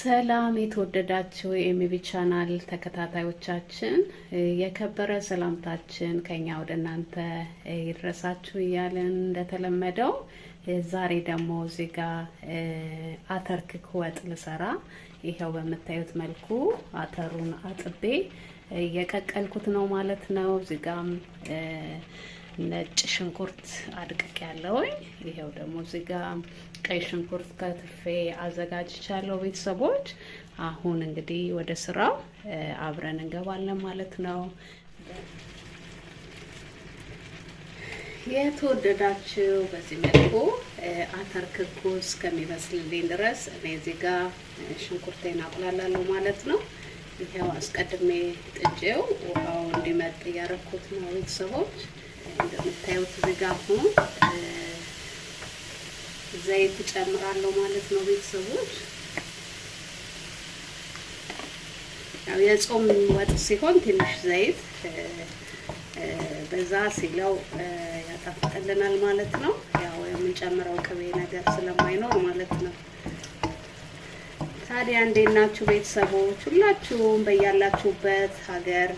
ሰላም የተወደዳችሁ የኤምቢ ቻናል ተከታታዮቻችን የከበረ ሰላምታችን ከኛ ወደ እናንተ ይድረሳችሁ እያለን እንደተለመደው ዛሬ ደግሞ እዚህ ጋር አተር ክክ ወጥ ልሰራ ይሄው በመታዩት መልኩ አተሩን አጥቤ የቀቀልኩት ነው ማለት ነው። እዚህ ጋርም ነጭ ሽንኩርት አድቅቅ ያለው ይሄው ደግሞ እዚህ ጋር ቀይ ሽንኩርት ከትፌ አዘጋጅቻለሁ። ቤተሰቦች አሁን እንግዲህ ወደ ስራው አብረን እንገባለን ማለት ነው። የተወደዳችሁ በዚህ መልኩ አተር ክኩ እስከሚበስልልኝ ድረስ እኔ እዚህ ጋር ሽንኩርቴን አቁላላለሁ ማለት ነው። ይሄው አስቀድሜ ጥጄው ውሃው እንዲመጥ ያረኩት ነው። ቤተሰቦች እንደምታዩት እዚህ ጋር አሁን ዘይት ጨምራለሁ ማለት ነው። ቤተሰቦች ያው የጾም ወጥ ሲሆን ትንሽ ዘይት በዛ ሲለው ያጣፍጥልናል ማለት ነው። ያው የምንጨምረው ቅቤ ነገር ስለማይኖር ማለት ነው። ታዲያ እንዴት ናችሁ ቤተሰቦች? ሁላችሁም በያላችሁበት ሀገር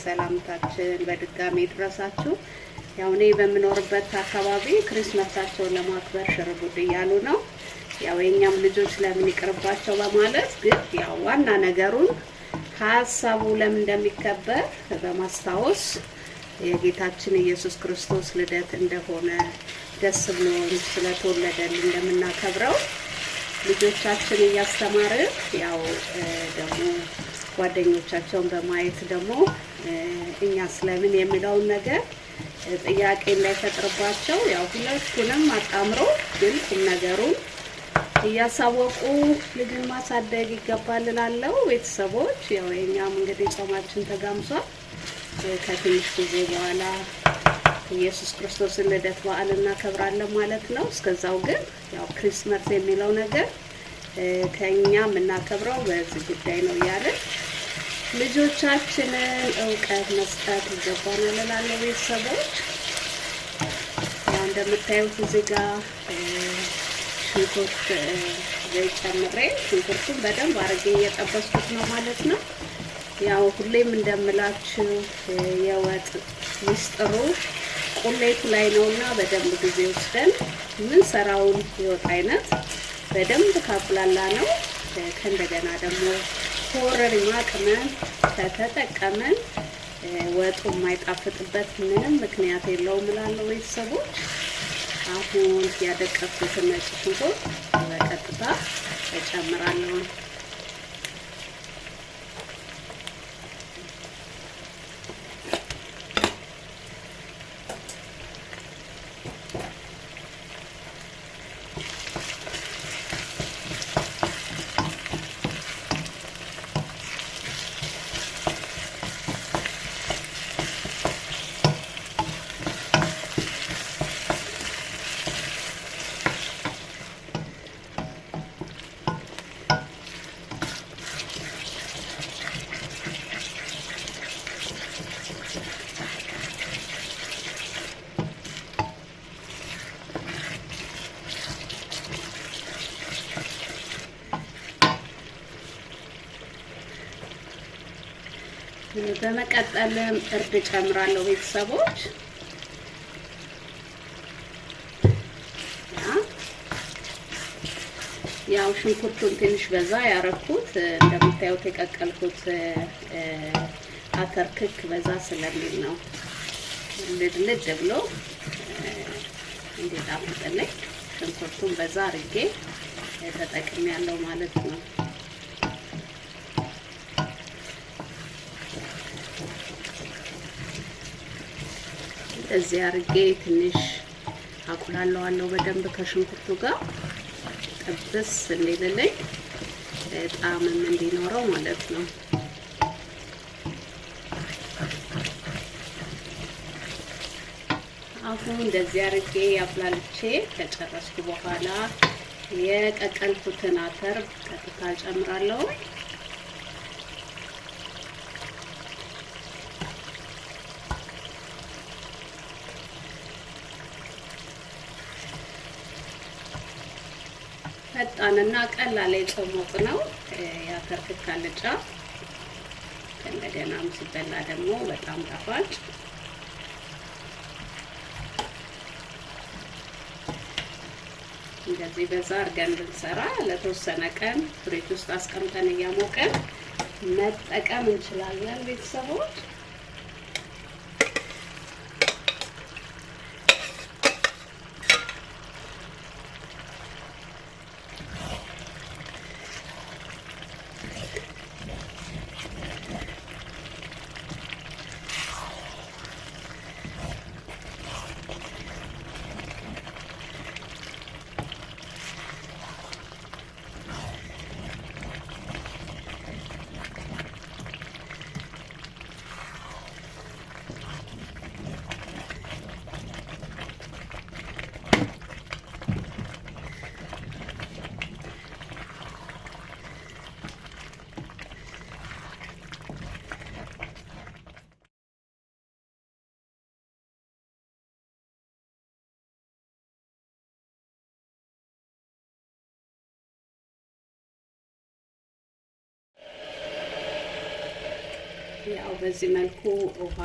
ሰላምታችን በድጋሚ ድረሳችሁ። ያው እኔ በምኖርበት አካባቢ ክሪስማሳቸውን ለማክበር ሽርጉድ እያሉ ነው። ያው የኛም ልጆች ለምን ይቅርባቸው በማለት ግን ያው ዋና ነገሩን ሀሳቡ ለምን እንደሚከበር በማስታወስ የጌታችን ኢየሱስ ክርስቶስ ልደት እንደሆነ ደስ ብሎን ስለተወለደልን እንደምናከብረው ልጆቻችን እያስተማርን ያው ደግሞ ጓደኞቻቸውን በማየት ደግሞ እኛ ስለምን የሚለውን ነገር ጥያቄ እንዳይፈጥርባቸው ያው ሁለቱንም አጣምሮ ግን ቁም ነገሩን እያሳወቁ ልጅን ማሳደግ ይገባል እላለሁ። ቤተሰቦች ያው የኛም እንግዲህ ጾማችን ተጋምሷል። ከትንሽ ጊዜ በኋላ ኢየሱስ ክርስቶስን ልደት በዓል እናከብራለን ማለት ነው። እስከዛው ግን ያው ክሪስማስ የሚለው ነገር ከኛ የምናከብረው በዚህ ጉዳይ ነው እያለን ልጆቻችንን እውቀት መስጠት ይገባናል እላለሁ። ቤተሰቦች ያው እንደምታዩት እዚህ ጋር ሽንኩርት ዘይት ጨምሬ ሽንኩርቱን በደንብ አድርጌ እየጠበስኩት ነው ማለት ነው። ያው ሁሌም እንደምላችሁ የወጥ ሚስጥሩ ቁሌቱ ላይ ነውና በደንብ ጊዜ ወስደን ምን ሰራውን የወጥ አይነት በደንብ ካቁላላ ነው ከእንደገና ደግሞ ኮረሪማ ቅመም ከተጠቀመን ወጡ የማይጣፍጥበት ምንም ምክንያት የለውም እላለሁ። ቤተሰቦች አሁን ያደቀኩትን ነጭ ሽንኩርት በቀጥታ እጨምራለሁ። በመቀጠልም እርድ ጨምራለሁ። ቤተሰቦች ያው ሽንኩርቱን ትንሽ በዛ ያረኩት እንደምታዩት የቀቀልኩት አተር ክክ በዛ ስለሚል ነው። ልድ ብሎ እንዲጣፍጥልኝ ሽንኩርቱን በዛ አድርጌ ተጠቅሜያለሁ ማለት ነው። እዚህ አርጌ ትንሽ አቁላለዋለሁ በደንብ ከሽንኩርቱ ጋር ጥብስ እንዲልልኝ ጣዕምም እንዲኖረው ማለት ነው። አሁን እንደዚህ አርጌ አቁላልቼ ከጨረስኩ በኋላ የቀቀልኩትን አተር ቀጥታ ጨምራለሁ። ፈጣን ፈጣንና ቀላል የጾም ወጥ ነው። የአተር ክክ አልጫ እንደገናም ሲበላ ደግሞ በጣም ጣፋጭ። እንደዚህ በዛ አድርገን ብንሰራ ለተወሰነ ቀን ፍሪጅ ውስጥ አስቀምጠን እያሞቀን መጠቀም እንችላለን ቤተሰቦች። ያው በዚህ መልኩ ውሃ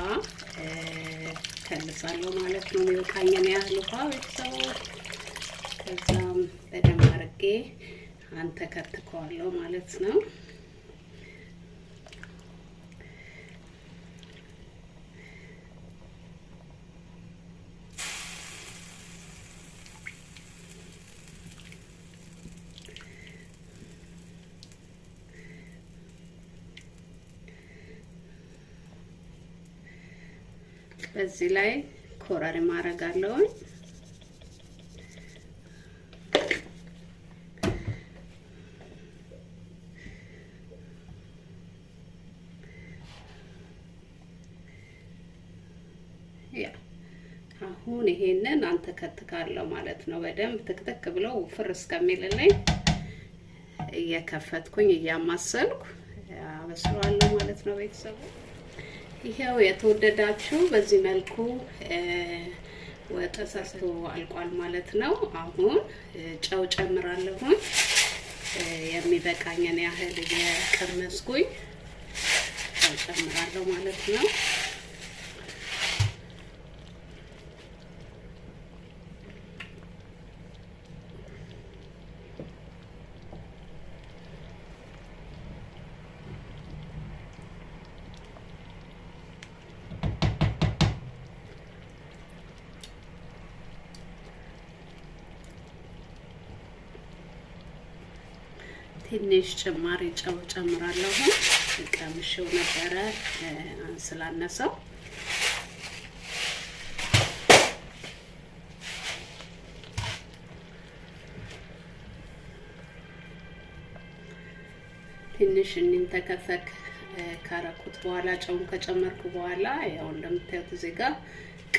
ከልሳለሁ ማለት ነው። የሚበቃኝን ያህል ውሃ ቤተሰቦች። ከዛም በደንብ አድርጌ አንተከትከዋለሁ ማለት ነው። በዚህ ላይ ኮረሪማ አረጋለሁ። አሁን ይሄንን አንተከትካለሁ ማለት ነው። በደንብ ትክትክ ብሎ ፍር እስከሚልልኝ እየከፈትኩኝ እያማሰልኩ አበስለዋለሁ ማለት ነው ቤተሰቡ። ይሄው የተወደዳችሁ በዚህ መልኩ ወጥ ሰርቶ አልቋል ማለት ነው። አሁን ጨው ጨምራለሁ። የሚበቃኝን ያህል እየቀመስኩኝ ጨው ጨምራለሁ ማለት ነው። ትንሽ ጭማሪ ጨው ጨምራለሁ። ቀምሼው ነበረ ስላነሰው። ትንሽ እንንተከተክ ካረኩት በኋላ ጨውን ከጨመርኩ በኋላ ያው እንደምታዩት እዚህ ጋር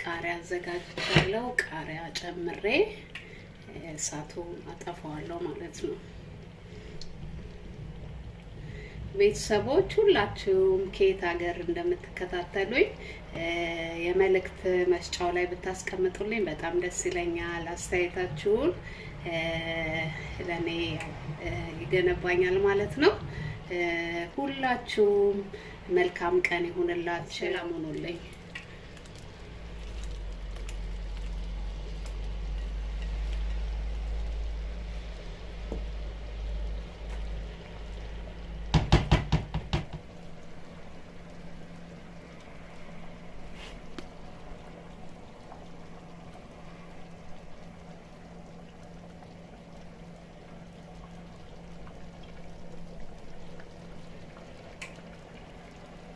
ቃሪያ አዘጋጅቻለሁ። ቃሪያ ጨምሬ እሳቱን አጠፋዋለሁ ማለት ነው። ቤተሰቦች ሁላችሁም ከየት ሀገር እንደምትከታተሉኝ የመልእክት መስጫው ላይ ብታስቀምጡልኝ በጣም ደስ ይለኛል። አስተያየታችሁን ለኔ ይገነባኛል ማለት ነው። ሁላችሁም መልካም ቀን ይሁንላችሁ። ሰላም ሁኑልኝ።